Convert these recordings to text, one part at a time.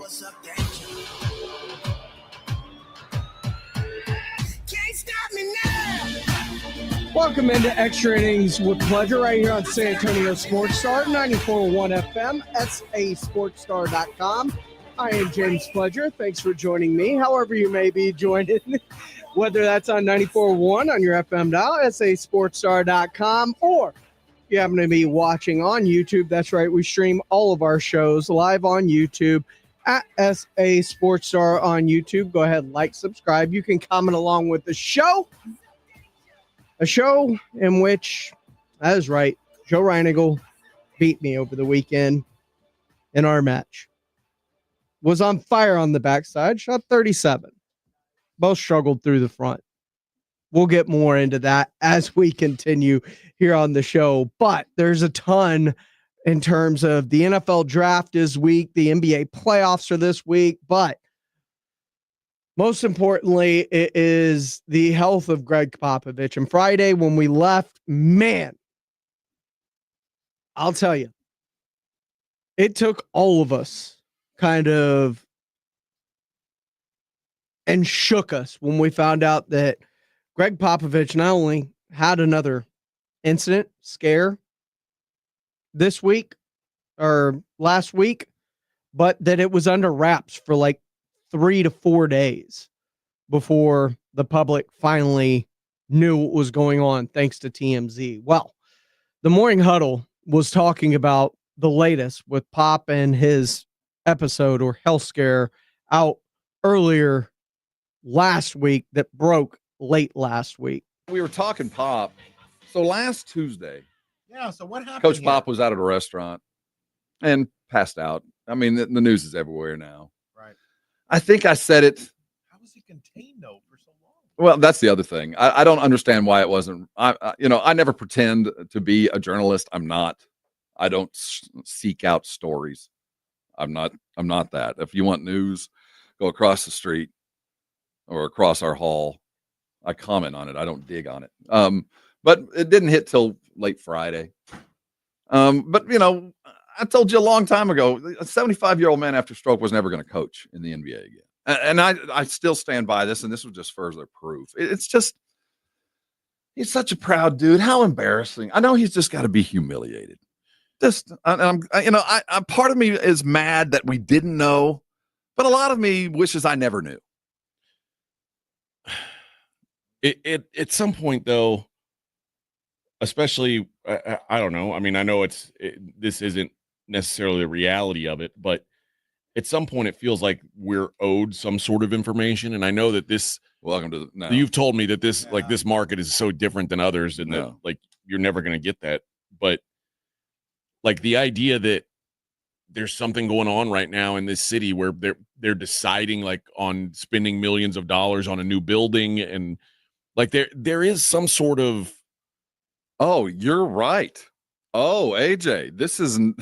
what's up, danger? Can't stop me now. Welcome into Extra Innings with Pleasure right here on San Antonio Sports Star, 94.1 FM, sasportstar.com. I am James Pleasure. Thanks for joining me, however you may be joining, whether that's on 94.1 on your FM dial, sasportstar.com, or you happen to be watching on YouTube. That's right, we stream all of our shows live on YouTube at SA Sports Star on YouTube. Go ahead, like, subscribe. You can comment along with the show. A show in which, that is right, Joe Reinigle beat me over the weekend in our match. Was on fire on the backside, shot 37. Both struggled through the front. We'll get more into that as we continue here on the show. But there's a ton in terms of the NFL draft this week. The NBA playoffs are this week. But most importantly, it is the health of Greg Popovich. And Friday when we left, man, I'll tell you, it took all of us kind of and shook us when we found out that Greg Popovich not only had another incident, scare this week or last week, but that it was under wraps for like 3 to 4 days before the public finally knew what was going on, thanks to TMZ. Well, the Morning Huddle was talking about the latest with Pop and his episode or health scare out earlier last week that broke late last week. We were talking Pop. So last Tuesday, so what happened? Coach Pop was out at a restaurant and passed out. I mean, the news is everywhere now. Right. I think I said it. How was he contained though for so long? Well, that's the other thing. I don't understand why it wasn't. I never pretend to be a journalist. I'm not. I don't seek out stories. I'm not that. If you want news, go across the street or across our hall. I comment on it. I don't dig on it. But it didn't hit till late Friday. But I told you a long time ago, a 75-year-old man after stroke was never going to coach in the NBA again. And I still stand by this, and this was just further proof. It's just, he's such a proud dude. How embarrassing. I know he's just got to be humiliated. Part of me is mad that we didn't know, but a lot of me wishes I never knew. At some point, though, especially, I don't know. I mean, I know this isn't necessarily the reality of it, but at some point it feels like we're owed some sort of information. And I know that you've told me that this market is so different than others and that like you're never going to get that. But like the idea that there's something going on right now in this city where they're deciding like on spending millions of dollars on a new building, and like there is some sort of. Oh, you're right. Oh, AJ, this isn't.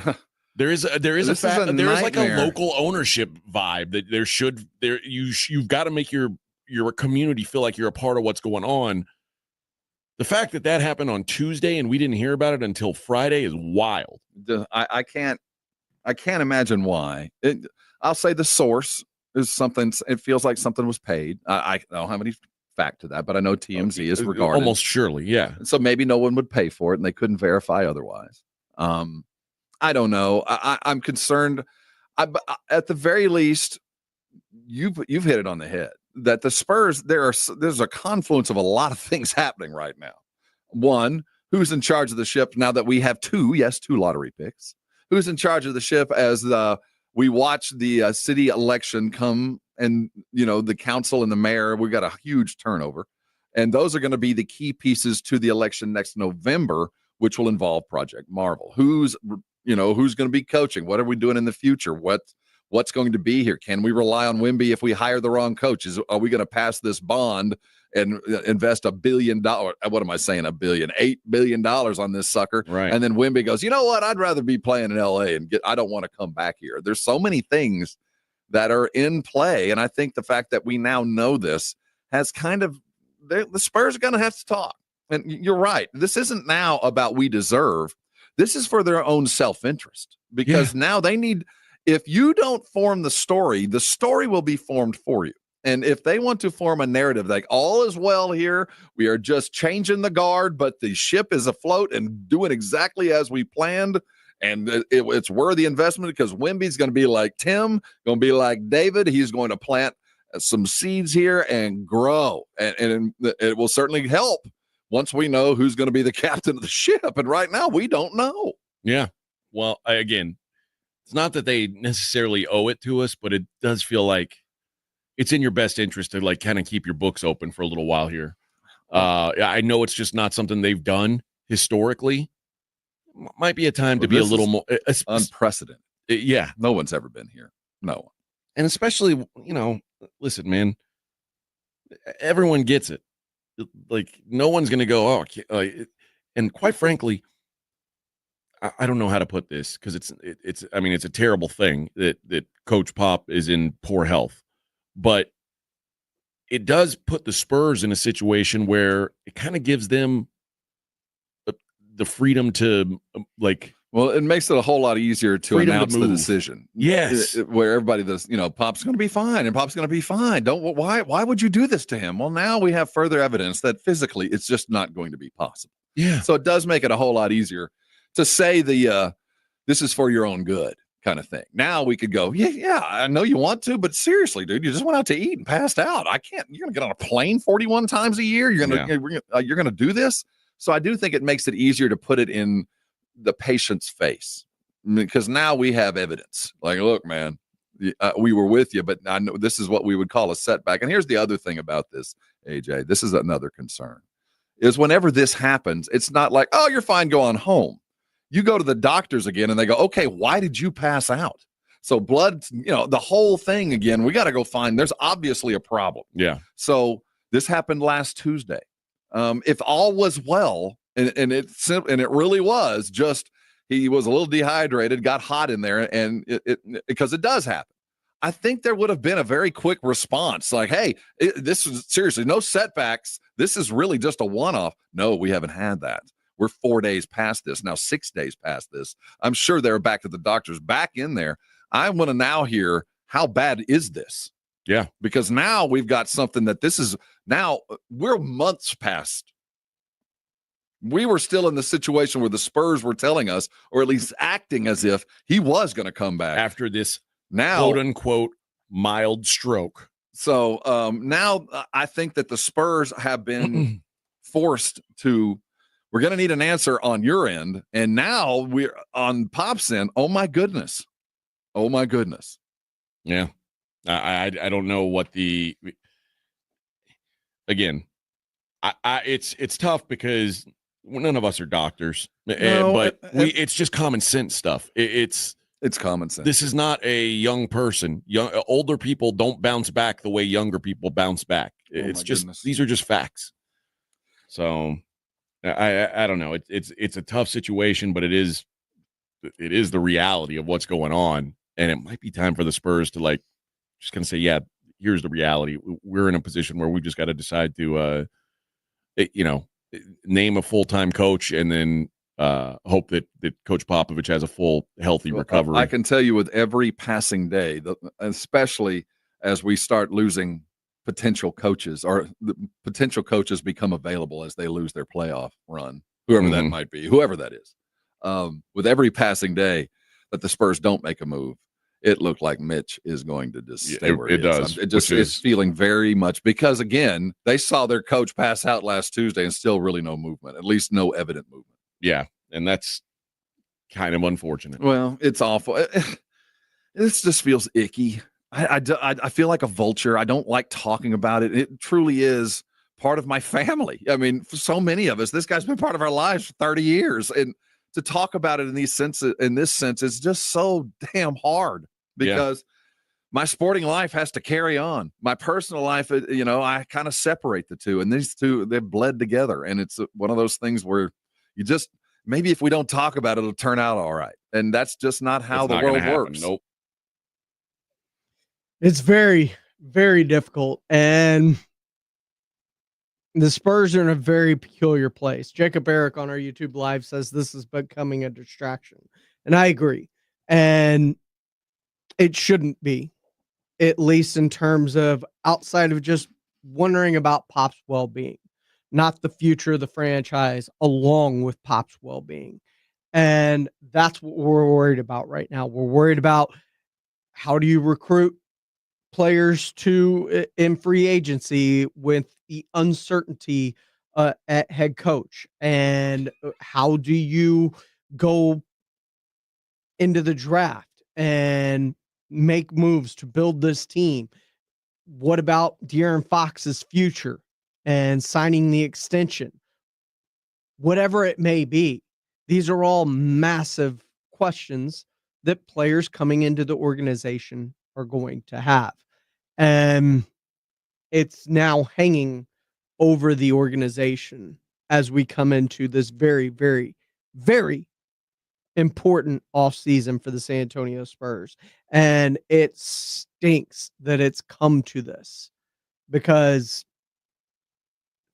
There is like a local ownership vibe that you've got to make your community feel like you're a part of what's going on. The fact that happened on Tuesday and we didn't hear about it until Friday is wild. I can't imagine why. I'll say the source is something. It feels like something was paid. I don't have any fact to that, but I know TMZ is regarded. Almost surely, yeah. So maybe no one would pay for it, and they couldn't verify otherwise. I don't know. I'm concerned. At the very least, you've hit it on the head. That the Spurs, there's a confluence of a lot of things happening right now. One, who's in charge of the ship now that we have two lottery picks? Who's in charge of the ship as we watch the city election come, and the council and the mayor, we got a huge turnover, and those are going to be the key pieces to the election next November, which will involve Project Marvel. Who's going to be coaching? What are we doing in the future? What's going to be here? Can we rely on Wemby if we hire the wrong coaches? Are we going to pass this bond and invest $1 billion? What am I saying? $8 billion on this sucker. Right. And then Wemby goes, you know what? I'd rather be playing in LA I don't want to come back here. There's so many things that are in play. And I think the fact that we now know this has kind of, the Spurs are going to have to talk. And you're right. This isn't now about we deserve. This is for their own self-interest, because now they need, if you don't form the story will be formed for you. And if they want to form a narrative like all is well here, we are just changing the guard, but the ship is afloat and doing exactly as we planned, and it's worthy investment because Wemby's going to be like Tim, going to be like David. He's going to plant some seeds here and grow, and it will certainly help once we know who's going to be the captain of the ship. And right now, we don't know. Yeah. Well, again, it's not that they necessarily owe it to us, but it does feel like it's in your best interest to like kind of keep your books open for a little while here. I know it's just not something they've done historically. Might be a time to be a little more unprecedented. Yeah. No one's ever been here. No one. And especially, listen, man, everyone gets it. Like, no one's going to go, and quite frankly, I don't know how to put this because it's a terrible thing that Coach Pop is in poor health, but it does put the Spurs in a situation where it kind of gives them the freedom to well, it makes it a whole lot easier to announce the decision. Yes. Where everybody does, Pop's going to be fine and Pop's going to be fine. Why would you do this to him? Well, now we have further evidence that physically it's just not going to be possible. Yeah. So it does make it a whole lot easier to say this is for your own good kind of thing. Now we could go, yeah, I know you want to, but seriously, dude, you just went out to eat and passed out. You're going to get on a plane 41 times a year. You're going to do this. So I do think it makes it easier to put it in the patient's face because now we have evidence. Like, look, man, we were with you, but I know this is what we would call a setback. And here's the other thing about this, AJ. This is another concern. Is whenever this happens, it's not like, oh, you're fine, go on home. You go to the doctors again and they go, okay, why did you pass out? So blood, the whole thing again, we got to go find, there's obviously a problem. Yeah. So this happened last Tuesday. If all was well, and it really was just, he was a little dehydrated, got hot in there, and because it does happen. I think there would have been a very quick response like, hey, this is seriously no setbacks. This is really just a one-off. No, we haven't had that. We're 4 days past this. Now 6 days past this. I'm sure they're back to the doctors back in there. I want to now hear, how bad is this? Yeah. Because now we've got something that we're months past. We were still in the situation where the Spurs were telling us, or at least acting as if he was going to come back. After this now, quote unquote, mild stroke. So now I think that the Spurs have been forced to, we're going to need an answer on your end. And now we're on Pop's end. Oh my goodness. Yeah. I don't know what it's tough because none of us are doctors, it's just common sense stuff. It's common sense. This is not a young person. Older people don't bounce back the way younger people bounce back. It's just, these are just facts. So I don't know. It's a tough situation, but it is the reality of what's going on. And it might be time for the Spurs to just kind of say, yeah, here's the reality. We're in a position where we just got to decide to, name a full-time coach and then hope that Coach Popovich has a full, healthy recovery. I can tell you with every passing day, especially as we start losing potential coaches, or the potential coaches become available as they lose their playoff run, whoever that might be, whoever that is. With every passing day that the Spurs don't make a move, it looked like Mitch is going to just stay where it does. It's feeling very much because, again, they saw their coach pass out last Tuesday and still really no movement, at least no evident movement. Yeah, and that's kind of unfortunate. Well, it's awful. This just feels icky. I feel like a vulture. I don't like talking about it. It truly is part of my family. I mean, for so many of us, this guy's been part of our lives for 30 years. And to talk about it in this sense, is just so damn hard because my sporting life has to carry on. My personal life, I kind of separate the two, and these two, they've bled together. And it's one of those things where you just, maybe if we don't talk about it, it'll turn out all right. And that's just not how the world works. Nope. It's very, very difficult. And the Spurs are in a very peculiar place. Jacob Eric on our YouTube live says this is becoming a distraction. And I agree. And It shouldn't be, at least in terms of outside of just wondering about Pop's well-being, not the future of the franchise along with Pop's well-being. And that's what we're worried about right now. We're worried about how do you recruit players to in free agency with the uncertainty at head coach, and how do you go into the draft and make moves to build this team. What about De'Aaron Fox's future and signing the extension? Whatever it may be, these are all massive questions that players coming into the organization are going to have. And it's now hanging over the organization as we come into this very, very, very important offseason for the San Antonio Spurs. And it stinks that it's come to this, because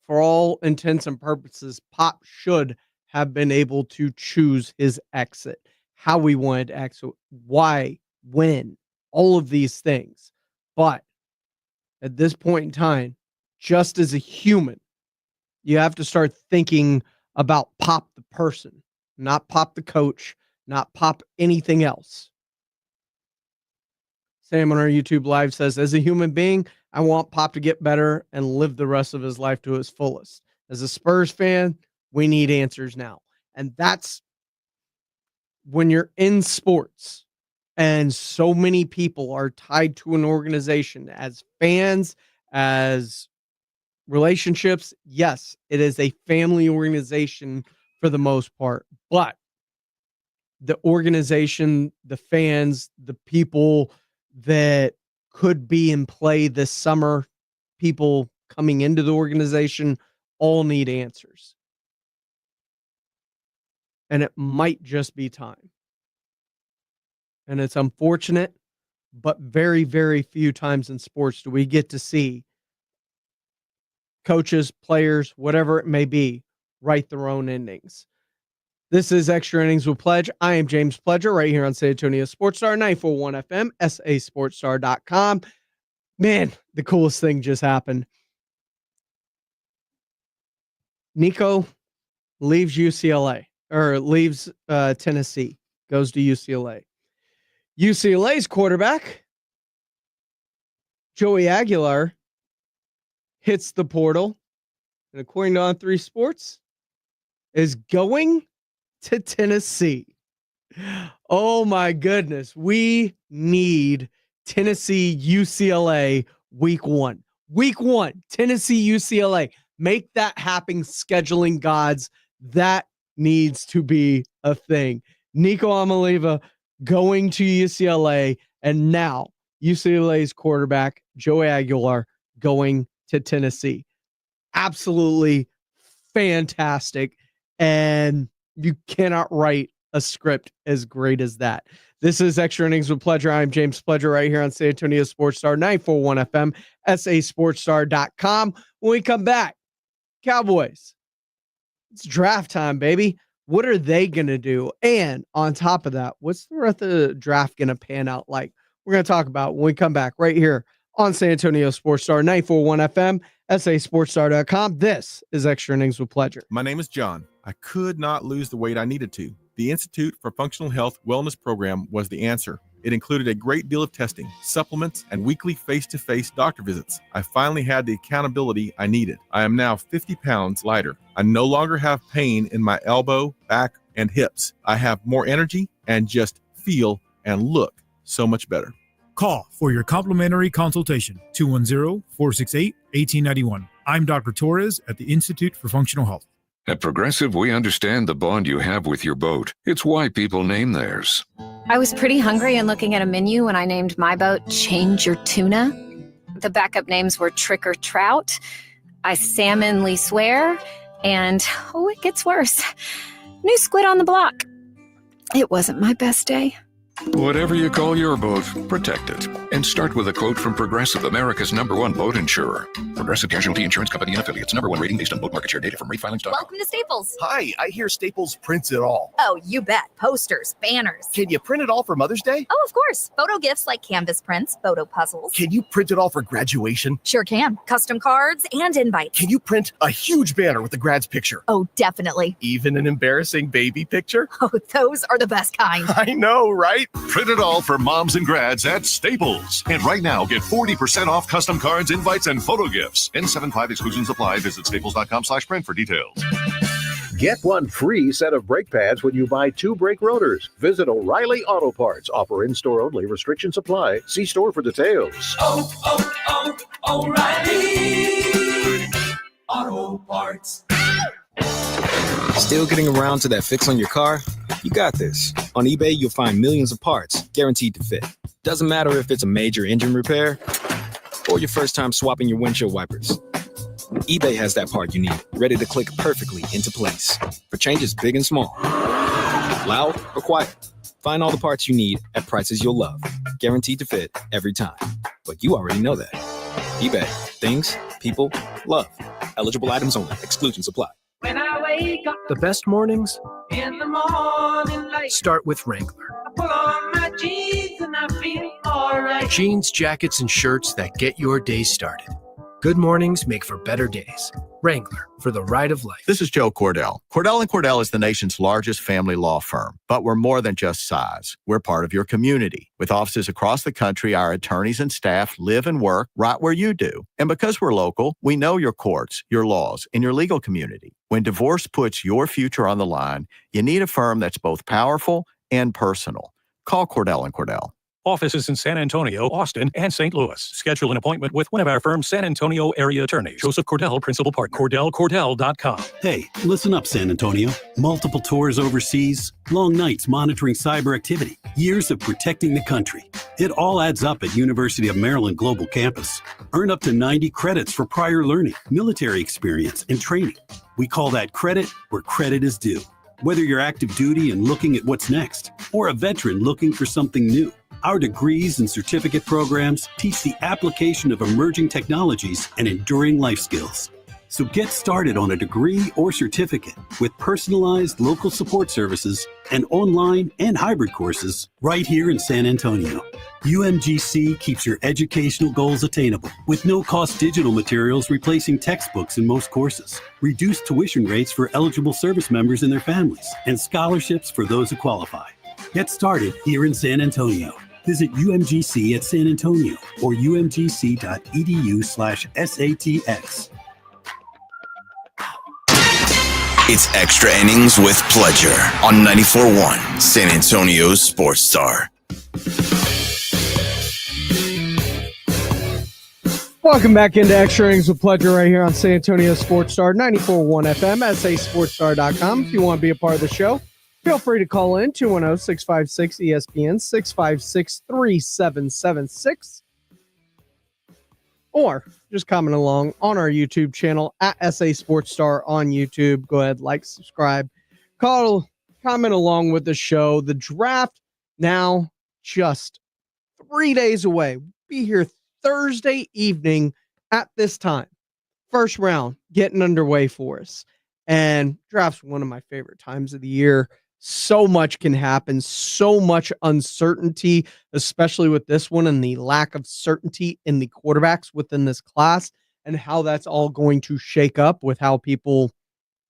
for all intents and purposes, Pop should have been able to choose his exit, how we wanted to exit, why, when, all of these things. But at this point in time, just as a human, you have to start thinking about Pop the person, not Pop the coach, not Pop anything else. Sam on our YouTube live says, as a human being, I want Pop to get better and live the rest of his life to his fullest. As a Spurs fan, we need answers now. And that's when you're in sports and so many people are tied to an organization as fans, as relationships. Yes, it is a family organization for the most part, but the organization, the fans, the people that could be in play this summer, people coming into the organization, all need answers. And it might just be time. And it's unfortunate, but very, very few times in sports do we get to see coaches, players, whatever it may be, write their own endings. This is Extra Innings with Pledge. I am James Pledger right here on San Antonio Sports Star, 941 FM, sasportstar.com. Man, the coolest thing just happened. Nico leaves UCLA, or leaves Tennessee, goes to UCLA. UCLA's quarterback, Joey Aguilar, hits the portal, and according to On3 Sports, is going to Tennessee. Oh my goodness. We need Tennessee UCLA week 1. Week 1, Tennessee UCLA. Make that happen, scheduling gods. That needs to be a thing. Nico Amaliva going to UCLA, and now UCLA's quarterback, Joey Aguilar, going to Tennessee. Absolutely fantastic. And you cannot write a script as great as that. This is Extra Innings with Pledger. I'm James Pledger right here on San Antonio Sports Star, 941 FM, sasportstar.com. When we come back, Cowboys, it's draft time, baby. What are they going to do? And on top of that, what's the rest of the draft going to pan out like? We're going to talk about when we come back right here on San Antonio Sports Star, 941 FM, sasportstar.com. This is Extra Innings with Pledger. My name is John. I could not lose the weight I needed to. The Institute for Functional Health Wellness program was the answer. It included a great deal of testing, supplements, and weekly face-to-face doctor visits. I finally had the accountability I needed. I am now 50 pounds lighter. I no longer have pain in my elbow, back, and hips. I have more energy and just feel and look so much better. Call for your complimentary consultation, 210-468-1891. I'm Dr. Torres at the Institute for Functional Health. At Progressive, we understand the bond you have with your boat. It's why people name theirs. I was pretty hungry and looking at a menu when I named my boat Change Your Tuna. The backup names were Trick or Trout, I Salmonly Swear, and, oh, it gets worse, New Squid on the Block. It wasn't my best day. Whatever you call your boat, protect it. And start with a quote from Progressive, America's #1 boat insurer. Progressive Casualty Insurance Company and Affiliates. #1 rating based on boat market share data from RateFilings.com. Welcome to Staples. Hi, I hear Staples prints it all. Oh, you bet. Posters, banners. Can you print it all for Mother's Day? Oh, of course. Photo gifts like canvas prints, photo puzzles. Can you print it all for graduation? Sure can. Custom cards and invites. Can you print a huge banner with the grad's picture? Oh, definitely. Even an embarrassing baby picture? Oh, those are the best kind. I know, right? Print it all for moms and grads at Staples. And right now, get 40% off custom cards, invites, and photo gifts. N75 exclusions apply. Visit staples.com/print for details. Get one free set of brake pads when you buy 2 brake rotors. Visit O'Reilly Auto Parts. Offer in-store only. Restrictions apply. See store for details. O'Reilly Auto Parts. Still getting around to that fix on your car? You got this. On eBay, you'll find millions of parts guaranteed to fit. Doesn't matter if it's a major engine repair or your first time swapping your windshield wipers. eBay has that part you need, ready to click perfectly into place for changes big and small. Loud or quiet, find all the parts you need at prices you'll love. Guaranteed to fit every time. But you already know that. eBay. Things, people, love. Eligible items only. Exclusions apply. When I wake up The best mornings in the morning light, start with Wrangler. I pull on my jeans and I feel alright. Jeans, jackets, and shirts that get your day started. Good mornings make for better days. Wrangler, for the ride of life. This is Joe Cordell. Cordell & Cordell is the nation's largest family law firm, but we're more than just size. We're part of your community. With offices across the country, our attorneys and staff live and work right where you do. And because we're local, we know your courts, your laws, and your legal community. When divorce puts your future on the line, you need a firm that's both powerful and personal. Call Cordell & Cordell. Offices in San Antonio, Austin, and St. Louis. Schedule an appointment with one of our firm's San Antonio area attorneys. Joseph Cordell, Principal Partner. CordellCordell.com. Hey, listen up, San Antonio. Multiple tours overseas, long nights monitoring cyber activity, years of protecting the country. It all adds up at University of Maryland Global Campus. Earn up to 90 credits for prior learning, military experience, and training. We call that credit where credit is due. Whether you're active duty and looking at what's next, or a veteran looking for something new, our degrees and certificate programs teach the application of emerging technologies and enduring life skills. So get started on a degree or certificate with personalized local support services and online and hybrid courses right here in San Antonio. UMGC keeps your educational goals attainable with no-cost digital materials replacing textbooks in most courses, reduced tuition rates for eligible service members and their families, and scholarships for those who qualify. Get started here in San Antonio. Visit UMGC at San Antonio or umgc.edu/SATX. It's Extra Innings with Pledger on 94.1 San Antonio's Sports Star. Welcome back into Extra Innings with Pledger right here on San Antonio Sports Star, 94.1 FM, sasportstar.com. If you want to be a part of the show, feel free to call in 210-656-ESPN, 656-3776. Or just comment along on our YouTube channel at SA Sports Star on YouTube. Go ahead, like, subscribe, comment along with the show. The draft now just 3 days away. Be here Thursday evening at this time. First round getting underway for us. And draft's one of my favorite times of the year. So much can happen, so much uncertainty, especially with this one and the lack of certainty in the quarterbacks within this class and how that's all going to shake up with how people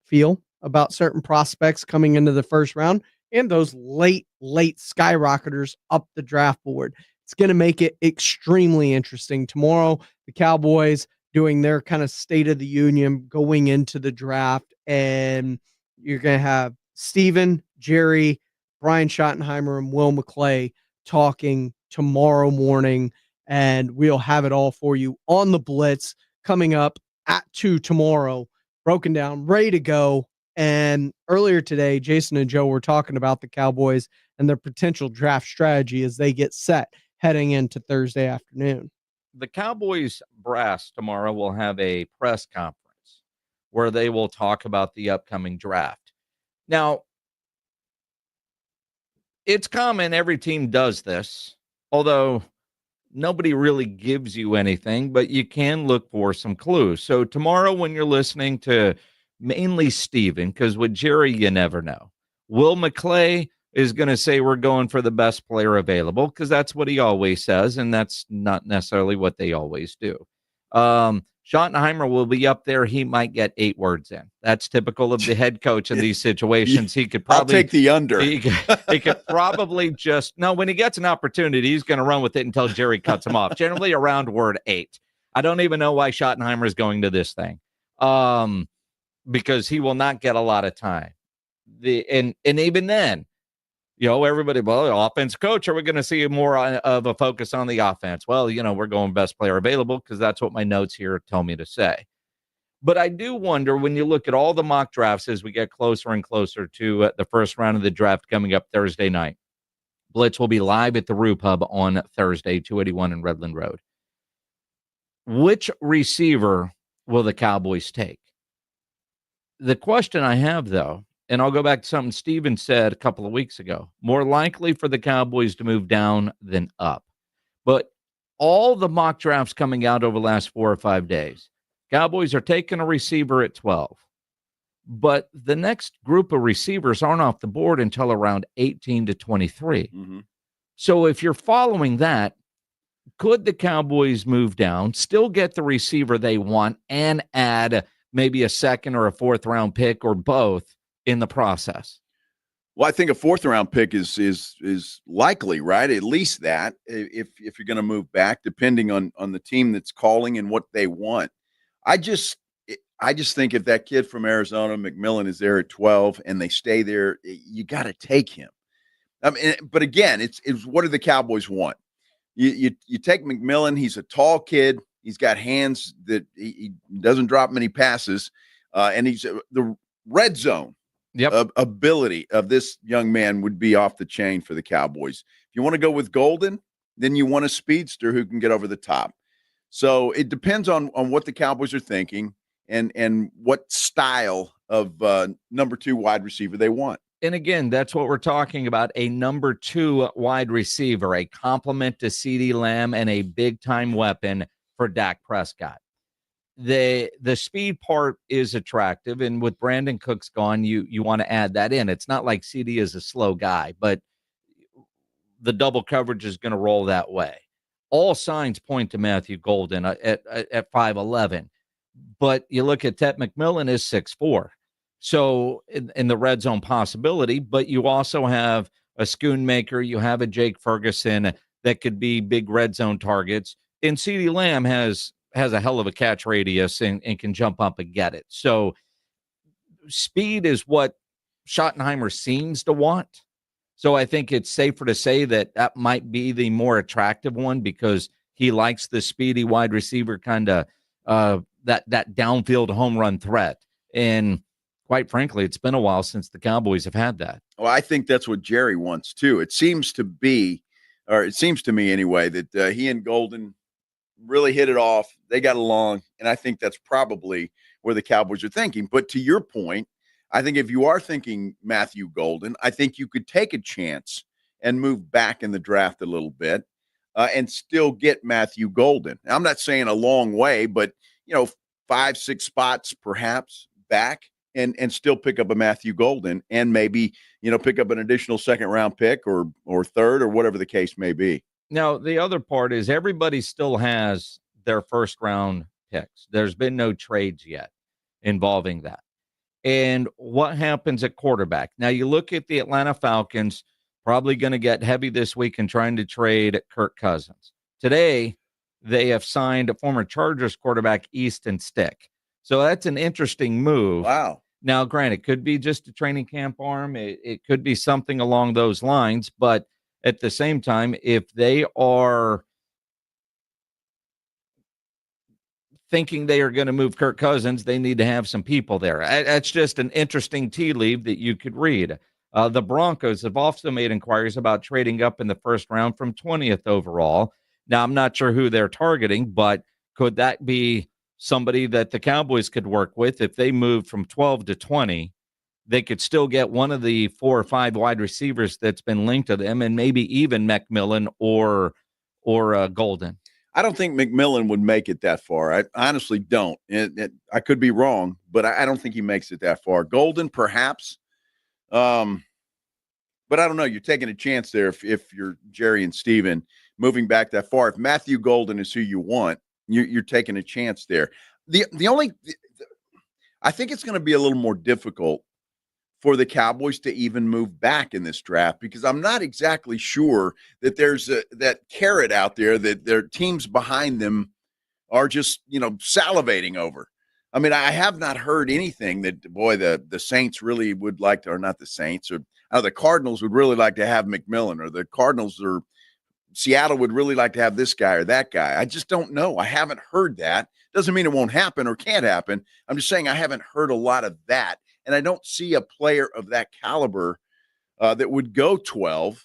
feel about certain prospects coming into the first round and those late skyrocketers up the draft board. It's going to make it extremely interesting. Tomorrow, the Cowboys doing their kind of State of the Union going into the draft, and you're going to have Steven, Jerry, Brian Schottenheimer, and Will McClay talking tomorrow morning, and we'll have it all for you on the Blitz coming up at 2 tomorrow, broken down, ready to go. And earlier today, Jason and Joe were talking about the Cowboys and their potential draft strategy as they get set heading into Thursday afternoon. The Cowboys brass tomorrow will have a press conference where they will talk about the upcoming draft. Now, it's common. Every team does this, although nobody really gives you anything, but you can look for some clues. So tomorrow, when you're listening to mainly Steven, because with Jerry, you never know. Will McClay is going to say we're going for the best player available because that's what he always says, and that's not necessarily what they always do. Schottenheimer will be up there. He might get 8 words in. That's typical of the head coach in these situations. He could probably I'll take the under. He could probably when he gets an opportunity, he's going to run with it until Jerry cuts him off. Generally around word 8. I don't even know why Schottenheimer is going to this thing, because he will not get a lot of time. And even then, everybody, the offense coach, are we going to see more of a focus on the offense? Well, we're going best player available because that's what my notes here tell me to say. But I do wonder when you look at all the mock drafts as we get closer and closer to the first round of the draft coming up Thursday night. Blitz will be live at the Roo Pub on Thursday, 281 in Redland Road. Which receiver will the Cowboys take? The question I have, though, and I'll go back to something Steven said a couple of weeks ago, more likely for the Cowboys to move down than up. But all the mock drafts coming out over the last 4 or 5 days, Cowboys are taking a receiver at 12. But the next group of receivers aren't off the board until around 18 to 23. Mm-hmm. So if you're following that, could the Cowboys move down, still get the receiver they want, and add maybe a second or a 4th round pick or both in the process? Well, I think a 4th round pick is likely, right? At least that, if you're going to move back, depending on the team that's calling and what they want. I just think if that kid from Arizona, McMillan, is there at 12 and they stay there, you got to take him. I mean, but again, it's what do the Cowboys want? You take McMillan. He's a tall kid. He's got hands that he doesn't drop many passes, and he's the red zone. Ability of this young man would be off the chain for the Cowboys. If you want to go with Golden, then you want a speedster who can get over the top. So it depends on what the Cowboys are thinking and what style of number 2 wide receiver they want. And again, that's what we're talking about, a number 2 wide receiver, a complement to CeeDee Lamb and a big-time weapon for Dak Prescott. The speed part is attractive, and with Brandon Cooks gone, you want to add that in. It's not like CD is a slow guy, but the double coverage is going to roll that way. All signs point to Matthew Golden at 5'11", but you look at Tet McMillan is 6'4", so in the red zone possibility. But you also have a Schoonmaker, you have a Jake Ferguson that could be big red zone targets, and CeeDee Lamb has a hell of a catch radius and can jump up and get it. So speed is what Schottenheimer seems to want. So I think it's safer to say that might be the more attractive one because he likes the speedy wide receiver kind of that downfield home run threat. And quite frankly, it's been a while since the Cowboys have had that. Well, I think that's what Jerry wants too. It seems to me anyway, that he and Golden really hit it off. They got along, and I think that's probably where the Cowboys are thinking. But to your point, I think if you are thinking Matthew Golden, I think you could take a chance and move back in the draft a little bit and still get Matthew Golden. Now, I'm not saying a long way, but 5-6 spots perhaps back and still pick up a Matthew Golden and maybe pick up an additional 2nd round pick or 3rd or whatever the case may be. Now, the other part is everybody still has their 1st round picks. There's been no trades yet involving that. And what happens at quarterback? Now, you look at the Atlanta Falcons, probably going to get heavy this week in trying to trade Kirk Cousins. Today, they have signed a former Chargers quarterback, Easton Stick. So that's an interesting move. Wow. Now, granted, it could be just a training camp arm. It could be something along those lines, but at the same time, if they are thinking they are going to move Kirk Cousins, they need to have some people there. That's just an interesting tea leaf that you could read. The Broncos have also made inquiries about trading up in the 1st round from 20th overall. Now, I'm not sure who they're targeting, but could that be somebody that the Cowboys could work with if they moved from 12 to 20? they could still get one of the 4 or 5 wide receivers that's been linked to them, and maybe even McMillan or Golden. I don't think McMillan would make it that far. I honestly don't. I could be wrong, but I don't think he makes it that far. Golden, perhaps. But I don't know. You're taking a chance there if you're Jerry and Steven moving back that far. If Matthew Golden is who you want, you're taking a chance there. I think it's going to be a little more difficult for the Cowboys to even move back in this draft, because I'm not exactly sure that there's that carrot out there that their teams behind them are just, salivating over. I mean, I have not heard anything that, boy, the Saints really would like to, or not the Saints, or the Cardinals would really like to have McMillan, or the Cardinals or Seattle would really like to have this guy or that guy. I just don't know. I haven't heard that. Doesn't mean it won't happen or can't happen. I'm just saying I haven't heard a lot of that. And I don't see a player of that caliber that would go 12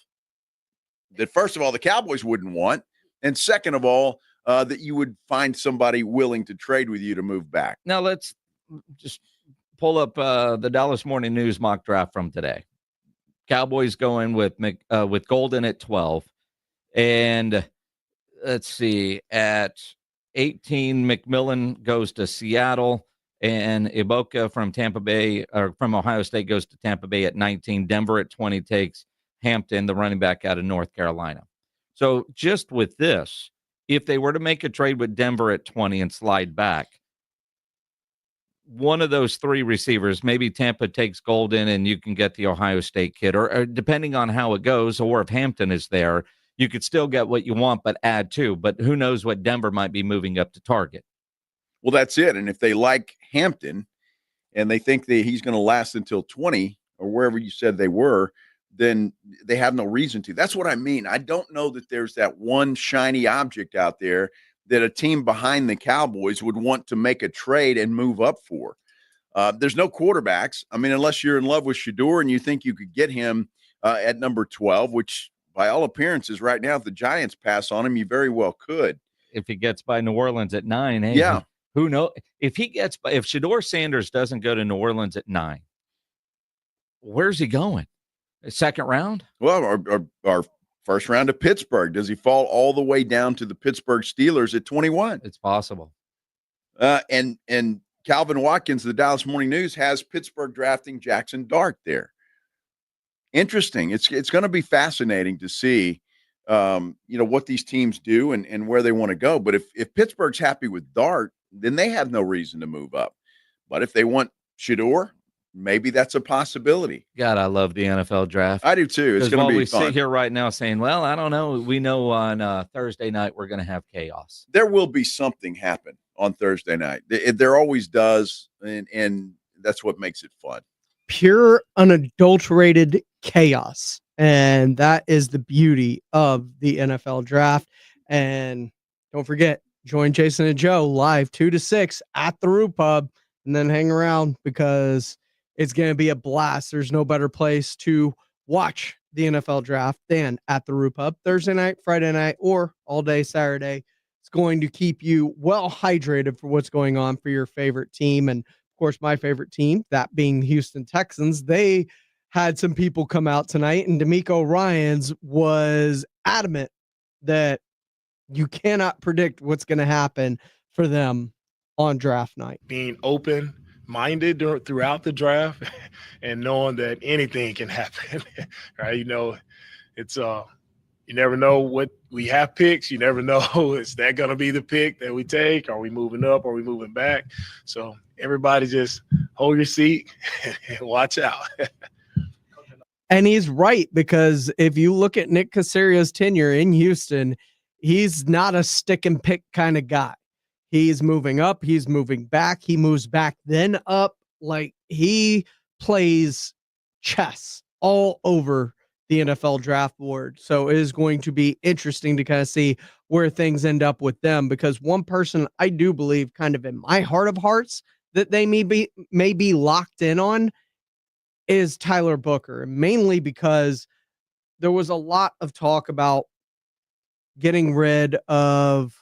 that, first of all, the Cowboys wouldn't want. And second of all, that you would find somebody willing to trade with you to move back. Now let's just pull up the Dallas Morning News mock draft from today. Cowboys going with Golden at 12. And let's see, at 18, McMillan goes to Seattle. And Iboka from Tampa Bay, or from Ohio State, goes to Tampa Bay at 19. Denver at 20 takes Hampton, the running back out of North Carolina. So just with this, if they were to make a trade with Denver at 20 and slide back, one of those 3 receivers, maybe Tampa takes Golden and you can get the Ohio State kid, or depending on how it goes, or if Hampton is there, you could still get what you want, but add 2. But who knows what Denver might be moving up to target. Well, that's it. And if they like Hampton and they think that he's going to last until 20 or wherever you said they were, then they have no reason to. That's what I mean. I don't know that there's that one shiny object out there that a team behind the Cowboys would want to make a trade and move up for. There's no quarterbacks. I mean, unless you're in love with Shador and you think you could get him at number 12, which by all appearances right now, if the Giants pass on him, you very well could. If he gets by New Orleans at 9, hey, yeah. Who knows if Shador Sanders doesn't go to New Orleans at 9, where's he going? Second round? Well, our first round to Pittsburgh. Does he fall all the way down to the Pittsburgh Steelers at 21? It's possible. And Calvin Watkins, the Dallas Morning News, has Pittsburgh drafting Jackson Dart there. Interesting. It's going to be fascinating to see, what these teams do and where they want to go. But if Pittsburgh's happy with Dart, then they have no reason to move up. But if they want Shador, maybe that's a possibility. God, I love the NFL draft. I do too. It's going to be fun. We sit here right now saying, well, I don't know. We know on Thursday night we're going to have chaos. There will be something happen on Thursday night. There always does, and that's what makes it fun. Pure, unadulterated chaos. And that is the beauty of the NFL draft. And don't forget, join Jason and Joe live 2 to 6 at the Root Pub, and then hang around because it's going to be a blast. There's no better place to watch the NFL draft than at the Root Pub Thursday night, Friday night, or all day Saturday. It's going to keep you well hydrated for what's going on for your favorite team. And of course, my favorite team, that being the Houston Texans. They had some people come out tonight, and D'Amico Ryans was adamant that you cannot predict what's going to happen for them on draft night. Being open-minded throughout the draft and knowing that anything can happen, right? It's you never know what we have picks. You never know, is that going to be the pick that we take? Are we moving up? Are we moving back? So everybody just hold your seat and watch out. And he's right, because if you look at Nick Casario's tenure in Houston, he's not a stick and pick kind of guy. He's moving up. He's moving back. He moves back, then up. Like, he plays chess all over the NFL draft board. So it is going to be interesting to kind of see where things end up with them, because one person I do believe kind of in my heart of hearts that they may be locked in on is Tyler Booker, mainly because there was a lot of talk about getting rid of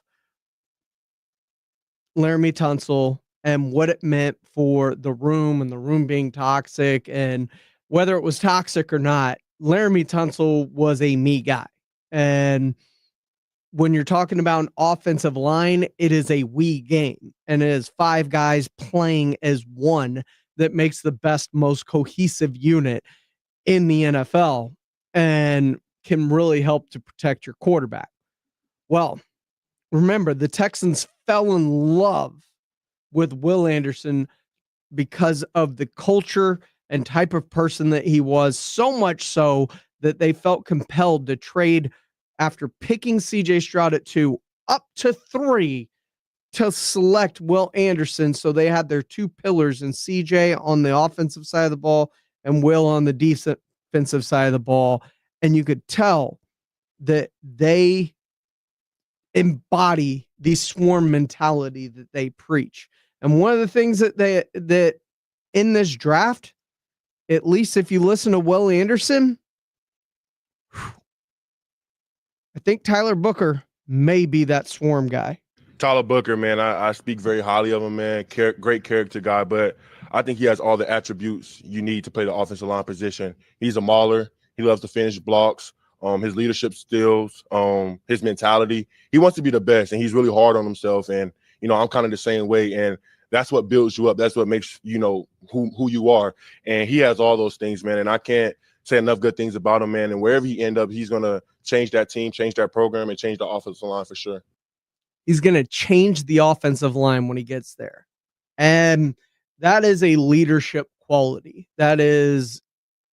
Laramie Tunsil and what it meant for the room and the room being toxic. And whether it was toxic or not, Laramie Tunsil was a me guy. And when you're talking about an offensive line, it is a we game, and it is 5 guys playing as one that makes the best, most cohesive unit in the NFL and can really help to protect your quarterback. Well, remember, the Texans fell in love with Will Anderson because of the culture and type of person that he was, so much so that they felt compelled to trade after picking CJ Stroud at 2 up to 3 to select Will Anderson. So they had their 2 pillars in CJ on the offensive side of the ball and Will on the defensive side of the ball. And you could tell that they embody the swarm mentality that they preach. And one of the things that in this draft, at least if you listen to Will Anderson, I think Tyler Booker may be that swarm guy. Tyler Booker, man, I speak very highly of him, man. Great character guy, but I think he has all the attributes you need to play the offensive line position. He's a mauler. He loves to finish blocks. His leadership skills, his mentality. He wants to be the best, and he's really hard on himself. And, I'm kind of the same way. And that's what builds you up. That's what makes, who you are. And he has all those things, man. And I can't say enough good things about him, man. And wherever he end up, he's going to change that team, change that program, and change the offensive line for sure. He's going to change the offensive line when he gets there. And that is a leadership quality. That is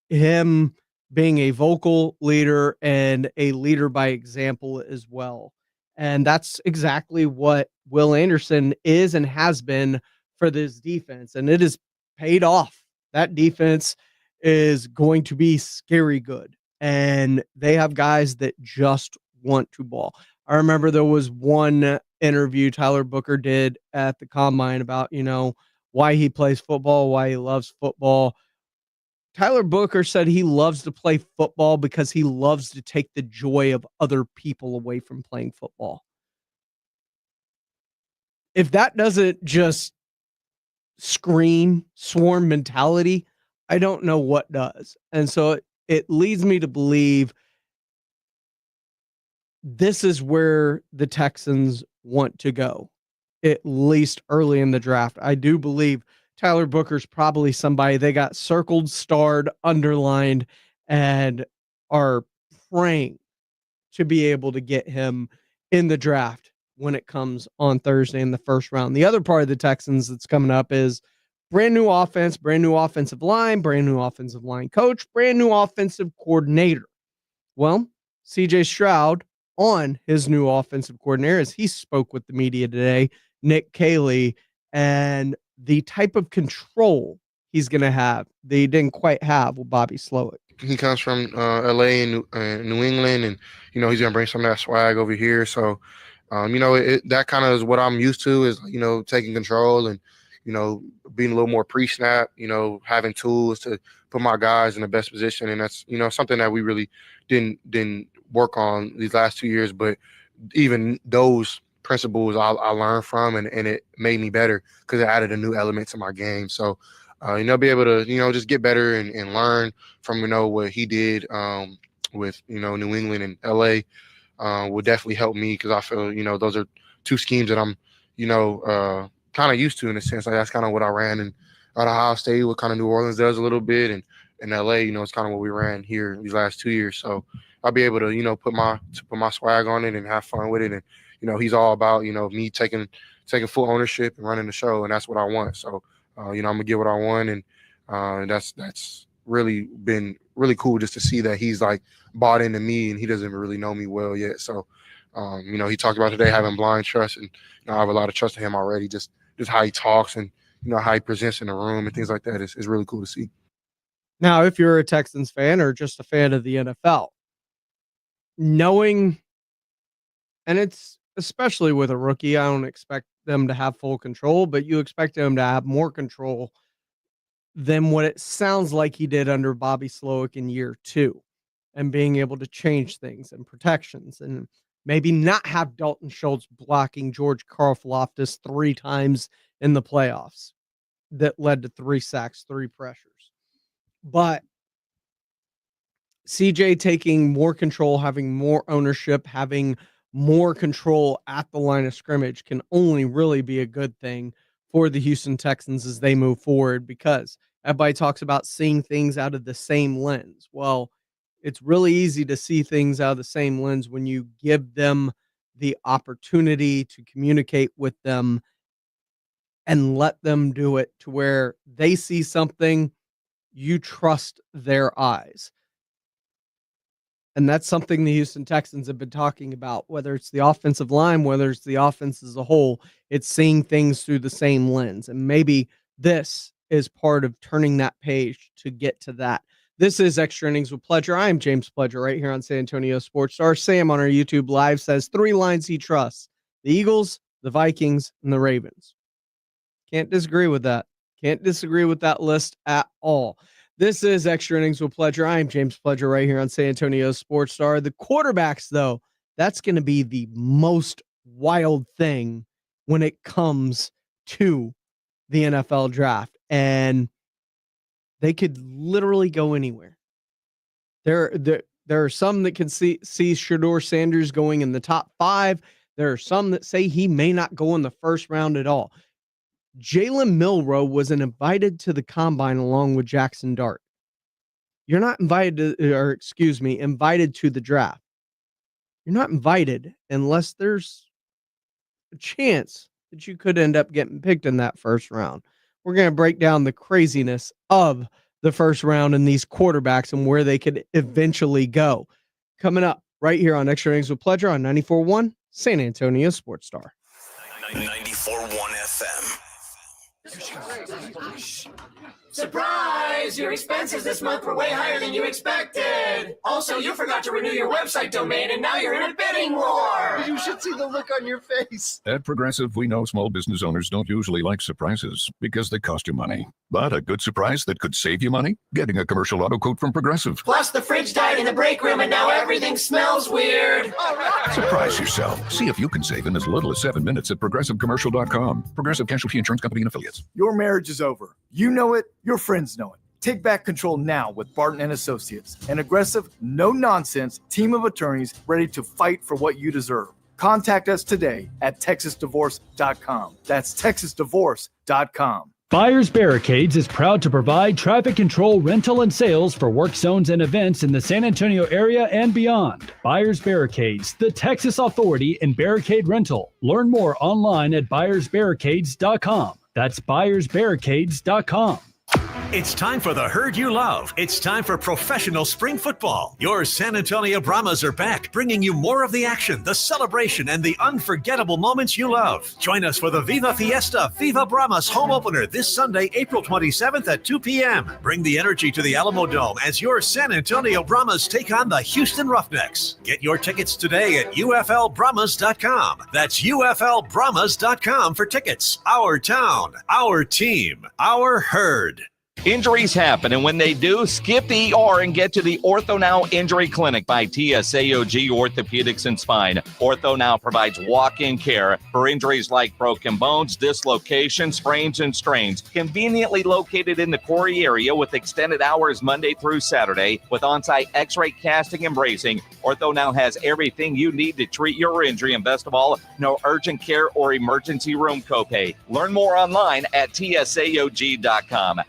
him being a vocal leader and a leader by example as well. And that's exactly what Will Anderson is and has been for this defense. And it has paid off. That defense is going to be scary good. And they have guys that just want to ball. I remember there was one interview Tyler Booker did at the combine about, why he plays football, why he loves football. Tyler Booker said he loves to play football because he loves to take the joy of other people away from playing football. If that doesn't just scream swarm mentality, I don't know what does. And so it leads me to believe this is where the Texans want to go, at least early in the draft. I do believe Tyler Booker's probably somebody they got circled, starred, underlined, and are praying to be able to get him in the draft when it comes on Thursday in the first round. The other part of the Texans that's coming up is brand new offense, brand new offensive line, brand new offensive line coach, brand new offensive coordinator. Well, CJ Stroud on his new offensive coordinator, as he spoke with the media today, Nick Caley, and the type of control he's going to have that he didn't quite have with Bobby Slowick. He comes from LA and New England, and he's going to bring some of that swag over here. So, that kind of is what I'm used to, is taking control and being a little more pre-snap. Having tools to put my guys in the best position, and that's something that we really didn't work on these last 2 years. But even those principles I learned from, and it made me better because it added a new element to my game. So, be able to, just get better and learn from, what he did with, New England and LA will definitely help me, because I feel, those are two schemes that I'm, kind of used to, in a sense. Like, that's kind of what I ran in at Ohio State, what kind of New Orleans does a little bit. And in LA, it's kind of what we ran here these last 2 years. So I'll be able to, put my swag on it and have fun with it. And, he's all about, me taking full ownership and running the show. And that's what I want. So, I'm going to get what I want. And that's really been really cool just to see that he's like bought into me, and he doesn't really know me well yet. So, he talked about today having blind trust, and I have a lot of trust in him already. Just how he talks and, how he presents in the room and things like that is really cool to see. Now, if you're a Texans fan or just a fan of the NFL, knowing, and it's especially with a rookie, I don't expect them to have full control, but you expect them to have more control than what it sounds like he did under Bobby Slowick in year 2, and being able to change things and protections, and maybe not have Dalton Schultz blocking George Karlaftis 3 times in the playoffs that led to 3 sacks, 3 pressures. But CJ taking more control, having more ownership, having more control at the line of scrimmage can only really be a good thing for the Houston Texans as they move forward, because everybody talks about seeing things out of the same lens. Well, it's really easy to see things out of the same lens when you give them the opportunity to communicate with them and let them do it to where they see something, you trust their eyes. And that's something the Houston Texans have been talking about, whether it's the offensive line, whether it's the offense as a whole, it's seeing things through the same lens. And maybe this is part of turning that page to get to that. This is Extra Innings with Pledger. I'm James Pledger right here on San Antonio Sports Star. Sam on our YouTube Live says 3 lines he trusts: the Eagles, the Vikings, and the Ravens. Can't disagree with that. Can't disagree with that list at all. This is Extra Innings with Pledger. I'm James Pledger right here on San Antonio Sports Star. The quarterbacks, though, that's going to be the most wild thing when it comes to the NFL draft. And they could literally go anywhere. There are some that can see Shedeur Sanders going in the top 5. There are some that say he may not go in the first round at all. Jalen Milroe was invited to the combine along with Jackson Dart. You're not invited to the draft. You're not invited unless there's a chance that you could end up getting picked in that first round. We're going to break down the craziness of the first round and these quarterbacks and where they could eventually go. Coming up right here on Extra Innings with Pledger on 94.1 San Antonio Sports Star. 94.1 FM. Surprise! Your expenses this month were way higher than you expected. Also, you forgot to renew your website domain, and now you're in a bidding war. You should see the look on your face. At Progressive, we know small business owners don't usually like surprises because they cost you money. But a good surprise that could save you money? Getting a commercial auto quote from Progressive. Plus, the fridge died in the break room, and now everything smells weird. Surprise yourself. See if you can save in as little as 7 minutes at ProgressiveCommercial.com. Progressive Casualty Insurance Company and Affiliates. Your marriage is over. You know it. Your friends know it. Take back control now with Barton and Associates, an aggressive, no-nonsense team of attorneys ready to fight for what you deserve. Contact us today at TexasDivorce.com. That's TexasDivorce.com. Buyers Barricades is proud to provide traffic control, rental, and sales for work zones and events in the San Antonio area and beyond. Buyers Barricades, the Texas authority in barricade rental. Learn more online at buyersbarricades.com. That's buyersbarricades.com. It's time for the herd you love. It's time for professional spring football. Your San Antonio Brahmas are back, bringing you more of the action, the celebration, and the unforgettable moments you love. Join us for the Viva Fiesta Viva Brahmas home opener this Sunday, April 27th at 2 p.m. Bring the energy to the Alamo Dome as your San Antonio Brahmas take on the Houston Roughnecks. Get your tickets today at UFLBrahmas.com. That's UFLBrahmas.com for tickets. Our town, our team, our herd. Injuries happen, and when they do, skip the ER and get to the Ortho Now Injury Clinic by TSAOG Orthopedics and Spine. Ortho Now provides walk-in care for injuries like broken bones, dislocations, sprains, and strains. Conveniently located in the Corey area with extended hours Monday through Saturday with on-site x-ray casting and bracing, Ortho Now has everything you need to treat your injury, and best of all, no urgent care or emergency room copay. Learn more online at TSAOG.com.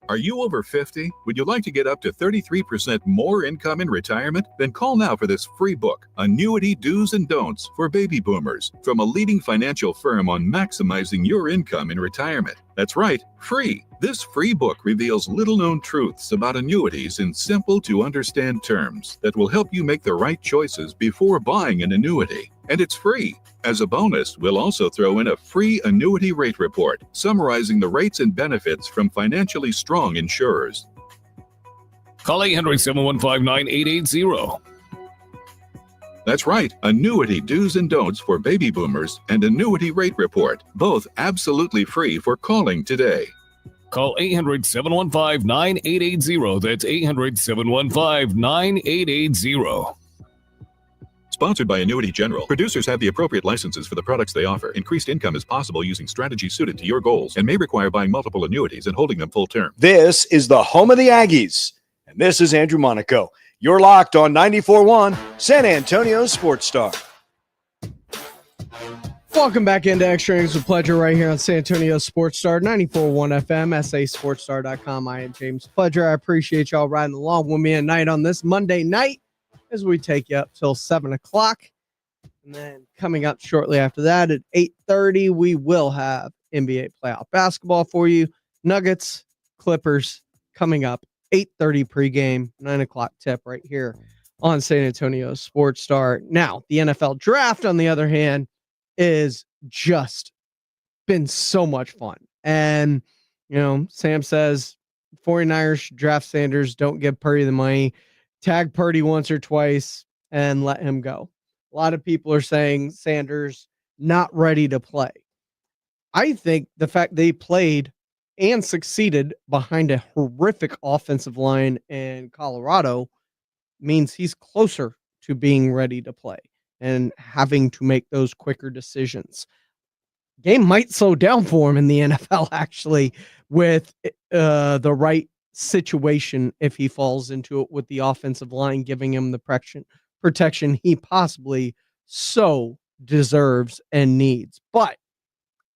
Are you over 50? Would you like to get up to 33% more income in retirement? Then call now for this free book, Annuity Do's and Don'ts for Baby Boomers, from a leading financial firm on maximizing your income in retirement. That's right, free. This free book reveals little-known truths about annuities in simple-to-understand terms that will help you make the right choices before buying an annuity. And it's free. As a bonus, we'll also throw in a free annuity rate report summarizing the rates and benefits from financially strong insurers. Call 800-715-9880. That's right, Annuity Do's and Don'ts for Baby Boomers and Annuity Rate Report, both absolutely free for calling today. Call 800-715-9880. That's 800-715-9880. Sponsored by Annuity General. Producers have the appropriate licenses for the products they offer. Increased income is possible using strategies suited to your goals and may require buying multiple annuities and holding them full term. This is the home of the Aggies, and this is Andrew Monaco. You're locked on 94.1 San Antonio Sports Star. Welcome back into Extra Innings with Pleasure right here on San Antonio Sports Star, 94.1 FM, sasportstar.com. I am James Pleasure. I appreciate y'all riding along with me tonight on this Monday night as we take you up till 7 o'clock. And then coming up shortly after that at 8:30, we will have NBA playoff basketball for you. Nuggets, Clippers coming up, 8:30 pregame, 9 o'clock tip right here on San Antonio Sports Star. Now, the NFL draft, on the other hand, is just been so much fun. And, Sam says 49ers should draft Sanders, don't give Purdy the money, tag Purdy once or twice, and let him go. A lot of people are saying Sanders not ready to play. I think the fact they played and succeeded behind a horrific offensive line in Colorado means he's closer to being ready to play and having to make those quicker decisions. Game might slow down for him in the NFL, actually, with the right situation if he falls into it with the offensive line giving him the protection he possibly so deserves and needs. But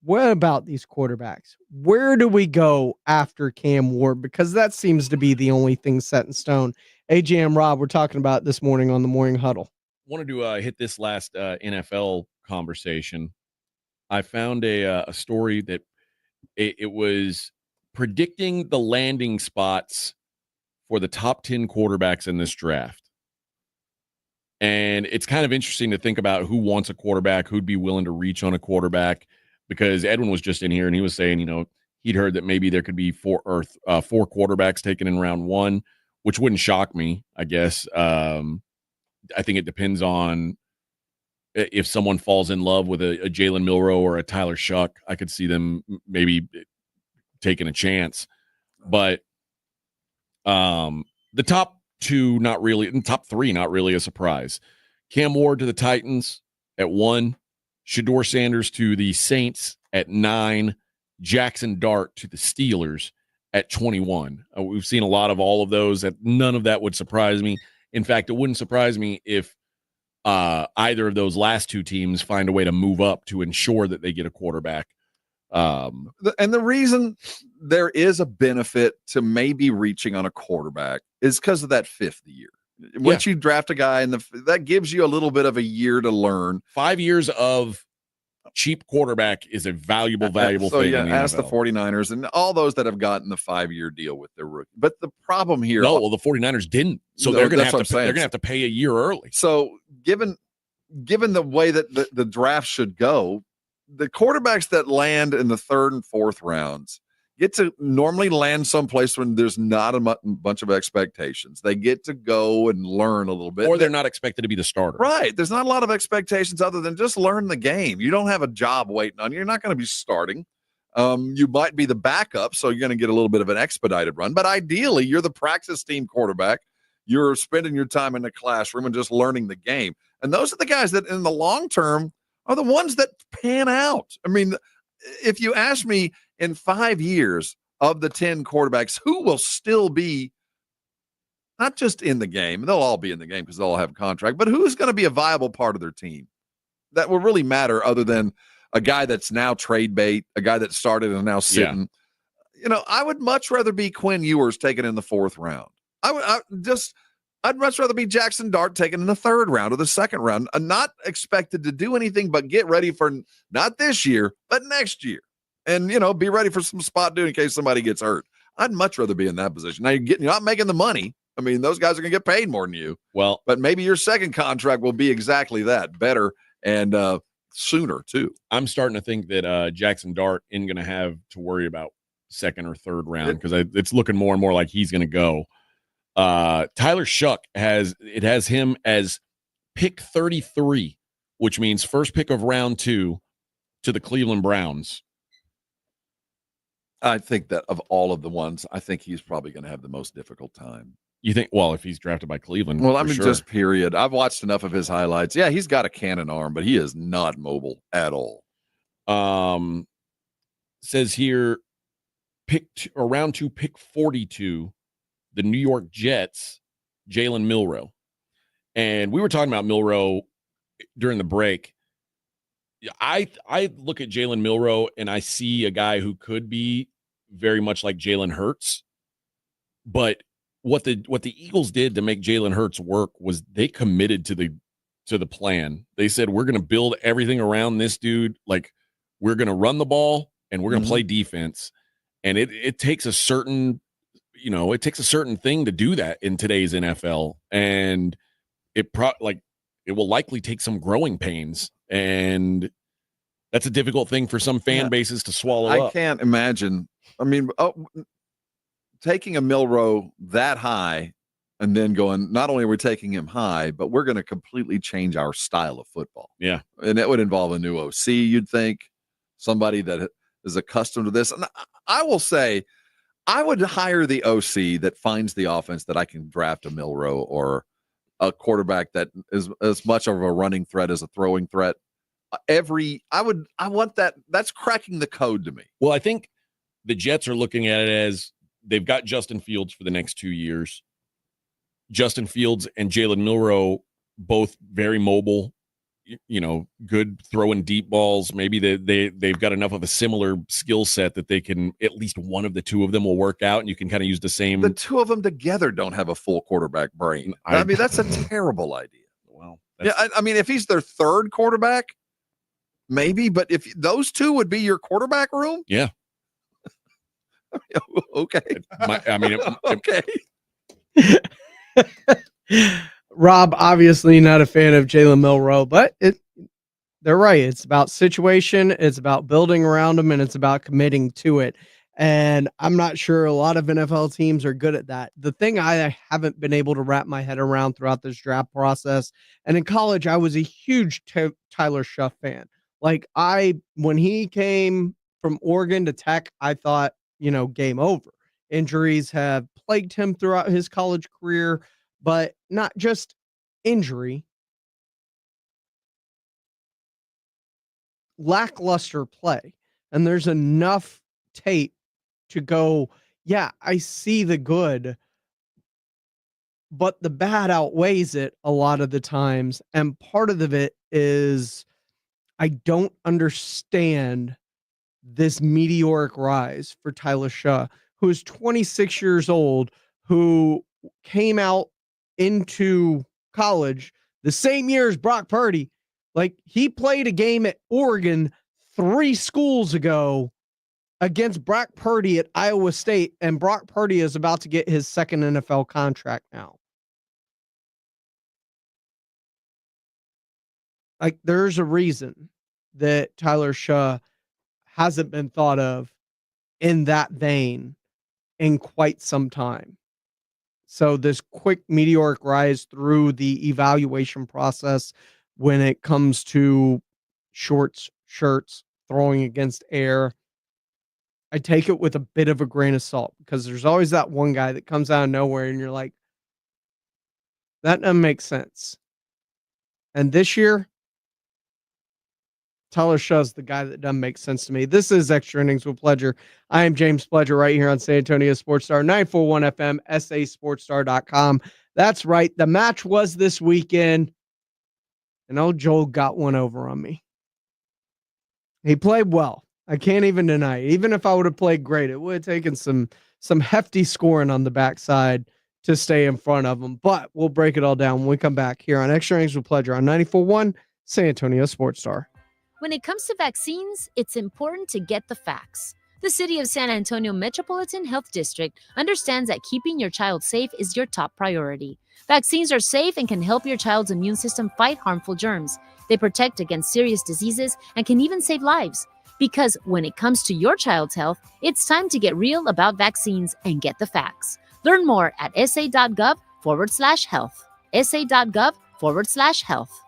what about these quarterbacks? Where do we go after Cam Ward? Because that seems to be the only thing set in stone. AJ and Rob, we're talking about this morning on the Morning Huddle. Wanted to hit this last NFL conversation. I found a story that it was predicting the landing spots for the top 10 quarterbacks in this draft. And it's kind of interesting to think about who wants a quarterback, who'd be willing to reach on a quarterback, because Edwin was just in here and he was saying, he'd heard that maybe there could be four quarterbacks taken in round one, which wouldn't shock me, I guess. I think it depends on if someone falls in love with a Jalen Milroe or a Tyler Shuck. I could see them maybe taking a chance. But the top two, not really, and top three, not really a surprise. Cam Ward to the Titans at 1, Shedeur Sanders to the Saints at 9, Jackson Dart to the Steelers at 21. We've seen a lot of all of those. None of that would surprise me. In fact, it wouldn't surprise me if either of those last two teams find a way to move up to ensure that they get a quarterback. And the reason there is a benefit to maybe reaching on a quarterback is because of that fifth year. Once you draft a guy, that gives you a little bit of a year to learn. 5 years of cheap quarterback is a valuable thing. Yeah, in the ask NFL. the 49ers and all those that have gotten the 5-year deal with their rookie. But the problem here, the 49ers didn't. So they're going to have to pay a year early. So given the way that the draft should go, the quarterbacks that land in the 3rd and 4th rounds get to normally land someplace when there's not a bunch of expectations. They get to go and learn a little bit. Or they're not expected to be the starter. Right. There's not a lot of expectations other than just learn the game. You don't have a job waiting on you. You're not going to be starting. You might be the backup, so you're going to get a little bit of an expedited run. But ideally, you're the practice team quarterback. You're spending your time in the classroom and just learning the game. And those are the guys that in the long term are the ones that pan out. I mean, if you ask me in 5 years of the 10 quarterbacks, who will still be not just in the game, they'll all be in the game because they'll all have a contract, but who's going to be a viable part of their team that will really matter other than a guy that's now trade bait, a guy that started and now sitting. Yeah. I would much rather be Quinn Ewers taken in the 4th round. I'd much rather be Jackson Dart taken in the 3rd round or the 2nd round. I'm not expected to do anything but get ready for not this year, but next year. And, be ready for some spot duty in case somebody gets hurt. I'd much rather be in that position. Now, you're not making the money. I mean, those guys are going to get paid more than you. Well, but maybe your second contract will be exactly that, better and sooner, too. I'm starting to think that Jackson Dart isn't going to have to worry about 2nd or 3rd round because it's looking more and more like he's going to go. Tyler Shuck has him as pick 33, which means first pick of round 2 to the Cleveland Browns. I think that of all of the ones, I think he's probably going to have the most difficult time. You think? Well, if he's drafted by Cleveland, Well, I for mean, sure. just period. I've watched enough of his highlights. Yeah, he's got a cannon arm, but he is not mobile at all. Says here, round 2, pick 42, the New York Jets, Jalen Milroe. And we were talking about Milroe during the break. I look at Jalen Milroe and I see a guy who could be very much like Jalen Hurts. But what the Eagles did to make Jalen Hurts work was they committed to the plan. They said, we're going to build everything around this dude. Like, we're going to run the ball and we're going to play defense. And it takes a certain, thing to do that in today's NFL. And it will likely take some growing pains. And that's a difficult thing for some fan bases to swallow up. I can't imagine. I mean, taking a Milroe that high and then going, not only are we taking him high, but we're going to completely change our style of football. Yeah. And it would involve a new OC, you'd think, somebody that is accustomed to this. And I will say, I would hire the OC that finds the offense that I can draft a Milroe or a quarterback that is as much of a running threat as a throwing threat. I want that. That's cracking the code to me. Well, I think the Jets are looking at it as they've got Justin Fields for the next 2 years. Justin Fields and Jalen Milroe, both very mobile, good throwing deep balls. Maybe they've got enough of a similar skill set that they can, at least one of the two of them will work out, and you can kind of use the same. The two of them together don't have a full quarterback brain. I mean, that's a terrible idea. Well, yeah, I mean, if he's their third quarterback, maybe, but if those two would be your quarterback room, yeah. Okay. Okay. Rob, obviously not a fan of Jalen Milroe, but they're right. It's about situation, it's about building around him, and it's about committing to it. And I'm not sure a lot of NFL teams are good at that. The thing I haven't been able to wrap my head around throughout this draft process, and in college, I was a huge Tyler Shuff fan. Like, when he came from Oregon to Tech, I thought, game over. Injuries have plagued him throughout his college career, but not just injury, lackluster play. And there's enough tape to go, yeah, I see the good, but the bad outweighs it a lot of the times. And part of it is I don't understand this meteoric rise for Tyler Shaw, who is 26 years old, who came out into college the same year as Brock Purdy. Like, he played a game at Oregon 3 schools ago against Brock Purdy at Iowa State, and Brock Purdy is about to get his second NFL contract now. Like, there's a reason that Tyler Shaw hasn't been thought of in that vein in quite some time. So this quick meteoric rise through the evaluation process when it comes to shorts, shirts, throwing against air, I take it with a bit of a grain of salt, because there's always that one guy that comes out of nowhere and you're like, that doesn't make sense. And this year, Tyler Shaw's the guy that doesn't make sense to me. This is Extra Innings with Pledger. I am James Pledger right here on San Antonio Sports Star, 941 FM, sasportstar.com. That's right. The match was this weekend, and old Joel got one over on me. He played well. I can't even deny it. Even if I would have played great, it would have taken some hefty scoring on the backside to stay in front of him. But we'll break it all down when we come back here on Extra Innings with Pledger on 94.1 San Antonio Sports Star. When it comes to vaccines, it's important to get the facts. The City of San Antonio Metropolitan Health District understands that keeping your child safe is your top priority. Vaccines are safe and can help your child's immune system fight harmful germs. They protect against serious diseases and can even save lives. Because when it comes to your child's health, it's time to get real about vaccines and get the facts. Learn more at sa.gov/health. sa.gov/health.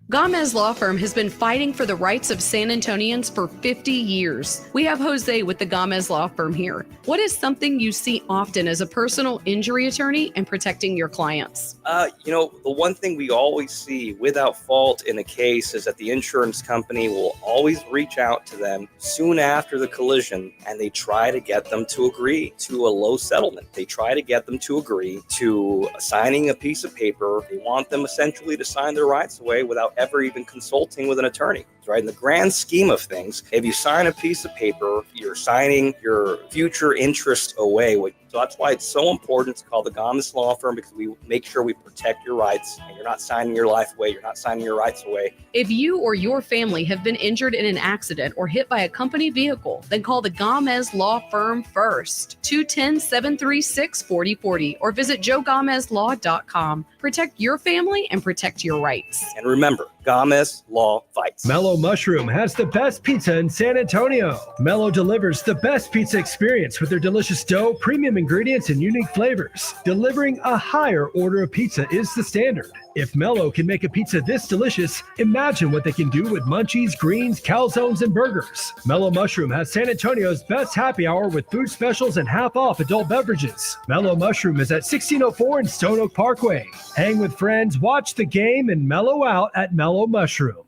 Gomez Law Firm has been fighting for the rights of San Antonians for 50 years. We have Jose with the Gomez Law Firm here. What is something you see often as a personal injury attorney and protecting your clients? The one thing we always see without fault in a case is that the insurance company will always reach out to them soon after the collision, and they try to get them to agree to a low settlement. They try to get them to agree to signing a piece of paper. They want them essentially to sign their rights away without ever even consulting with an attorney. Right? In the grand scheme of things, if you sign a piece of paper, you're signing your future interest away. So that's why it's so important to call the Gomez Law Firm, because we make sure we protect your rights, and you're not signing your life away. You're not signing your rights away. If you or your family have been injured in an accident or hit by a company vehicle, then call the Gomez Law Firm first. 210-736-4040 or visit joegomezlaw.com. Protect your family and protect your rights. And remember, Gomez Law fights. Mellow Mushroom has the best pizza in San Antonio. Mellow delivers the best pizza experience with their delicious dough, premium ingredients, and unique flavors. Delivering a higher order of pizza is the standard. If Mellow can make a pizza this delicious, imagine what they can do with munchies, greens, calzones, and burgers. Mellow Mushroom has San Antonio's best happy hour with food specials and half off adult beverages. Mellow Mushroom is at 1604 in Stone Oak Parkway. Hang with friends, watch the game, and mellow out at Mellow Mushroom.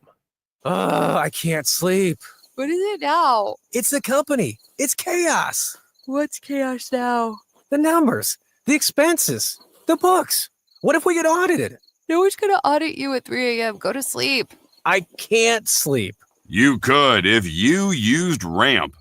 I can't sleep. What is it now? It's the company. It's chaos. What's chaos now? The numbers, the expenses, the books. What if we get audited? No one's going to audit you at 3 a.m. Go to sleep. I can't sleep. You could if you used Ramp.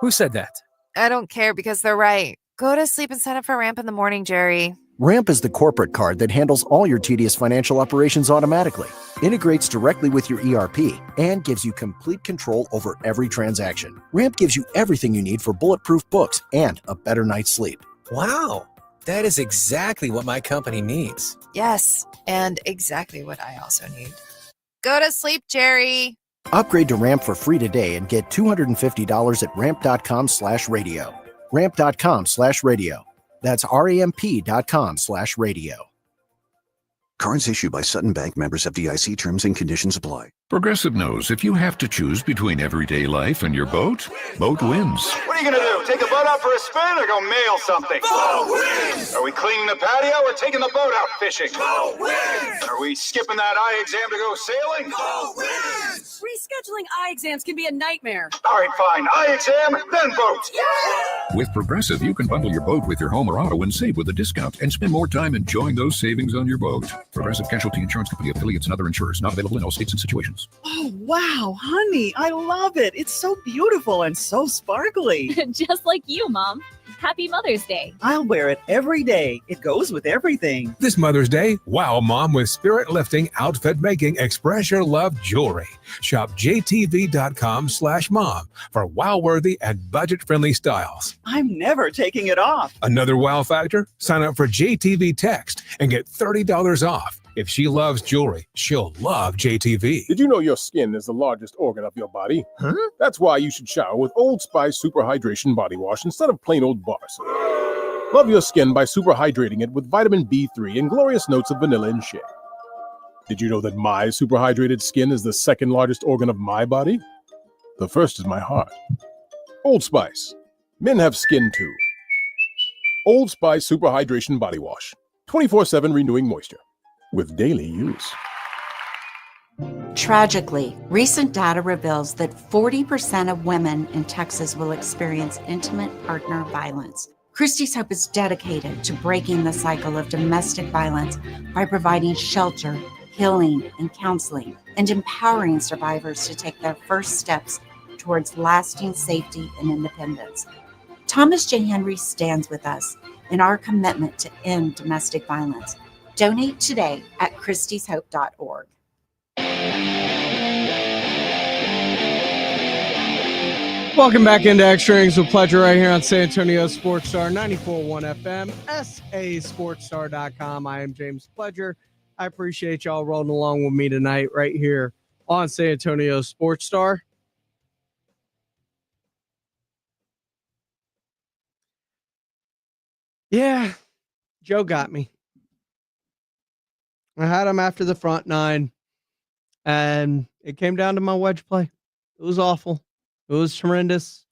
Who said that? I don't care because they're right. Go to sleep and sign up for Ramp in the morning, Jerry. Ramp is the corporate card that handles all your tedious financial operations automatically, integrates directly with your ERP, and gives you complete control over every transaction. Ramp gives you everything you need for bulletproof books and a better night's sleep. Wow, that is exactly what my company needs. Yes, and exactly what I also need. Go to sleep, Jerry. Upgrade to Ramp for free today and get $250 at ramp.com/radio. Ramp.com/radio. That's ramp.com/radio. Cards issued by Sutton Bank, members FDIC. Terms and conditions apply. Progressive knows if you have to choose between everyday life and your boat, boat wins. What are you going to do? Take the boat out for a spin or go mail something? Boat wins! Are we cleaning the patio or taking the boat out fishing? Boat wins! Are we skipping that eye exam to go sailing? Boat wins! Rescheduling eye exams can be a nightmare. All right, fine. Eye exam, then boat. Yeah! With Progressive, you can bundle your boat with your home or auto and save with a discount and spend more time enjoying those savings on your boat. Progressive Casualty Insurance Company, affiliates, and other insurers. Not available in all states and situations. Oh, wow, honey, I love it. It's so beautiful and so sparkly. Just like you, Mom. Happy Mother's Day. I'll wear it every day. It goes with everything. This Mother's Day, wow Mom with spirit-lifting, outfit-making, express your love jewelry. Shop jtv.com/mom for wow-worthy and budget-friendly styles. I'm never taking it off. Another wow factor? Sign up for JTV Text and get $30 off. If she loves jewelry, she'll love JTV. Did you know your skin is the largest organ of your body? Huh? That's why you should shower with Old Spice Super Hydration Body Wash instead of plain old bar soap. Love your skin by super hydrating it with vitamin B3 and glorious notes of vanilla and shea. Did you know that my super hydrated skin is the second largest organ of my body? The first is my heart. Old Spice. Men have skin too. Old Spice Super Hydration Body Wash. 24/7 renewing moisture. With daily use. Tragically, recent data reveals that 40% of women in Texas will experience intimate partner violence. Christie's Hope is dedicated to breaking the cycle of domestic violence by providing shelter, healing, and counseling, and empowering survivors to take their first steps towards lasting safety and independence. Thomas J. Henry stands with us in our commitment to end domestic violence. Donate today at christieshope.org. Welcome back into Extra Innings with Pleasure right here on San Antonio Sports Star 94.1 FM, sasportstar.com. I am James Pledger. I appreciate y'all rolling along with me tonight right here on San Antonio Sports Star. Yeah, Joe got me. I had him after the front nine. And it came down to my wedge play. It was awful. It was horrendous.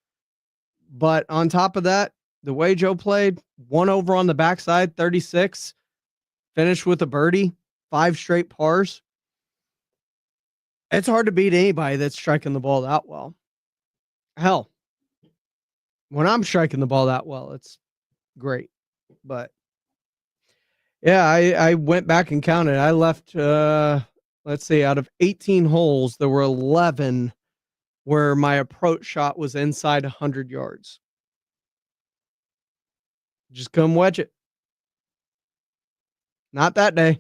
But on top of that, the way Joe played, 1 over on the backside, 36, finished with a birdie, 5 straight pars. It's hard to beat anybody that's striking the ball that well. Hell, when I'm striking the ball that well, it's great. But yeah, I went back and counted. I left, let's see, out of 18 holes, there were 11 where my approach shot was inside 100 yards. Just couldn't wedge it. Not that day.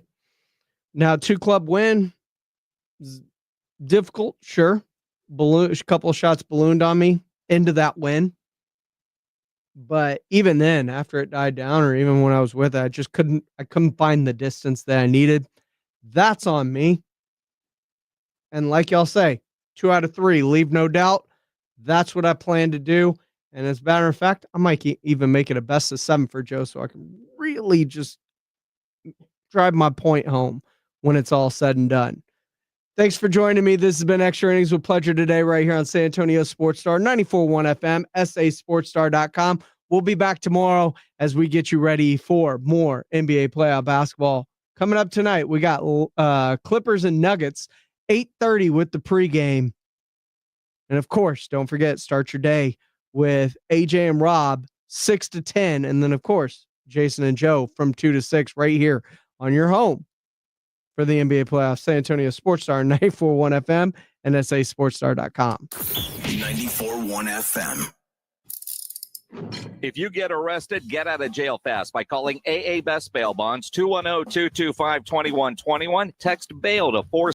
Now, 2-club win. Difficult, sure. A couple of shots ballooned on me into that win. But even then, after it died down, or even when I was with it, I couldn't find the distance that I needed. That's on me. And like y'all say, 2 out of 3, leave no doubt. That's what I plan to do. And as a matter of fact, I might even make it a best of 7 for Joe so I can really just drive my point home when it's all said and done. Thanks for joining me. This has been Extra Innings with Pleasure today right here on San Antonio Sports Star, 94.1 FM, sasportstar.com. We'll be back tomorrow as we get you ready for more NBA playoff basketball. Coming up tonight, we got Clippers and Nuggets, 8:30 with the pregame. And of course, don't forget, start your day with AJ and Rob, 6 to 10. And then, of course, Jason and Joe from 2 to 6 right here on your home for the NBA playoffs. San Antonio Sports Star, 94.1 FM and sasportstar.com. 94.1 FM. If you get arrested, get out of jail fast by calling AA Best Bail Bonds, 210-225-2121. Text bail to 4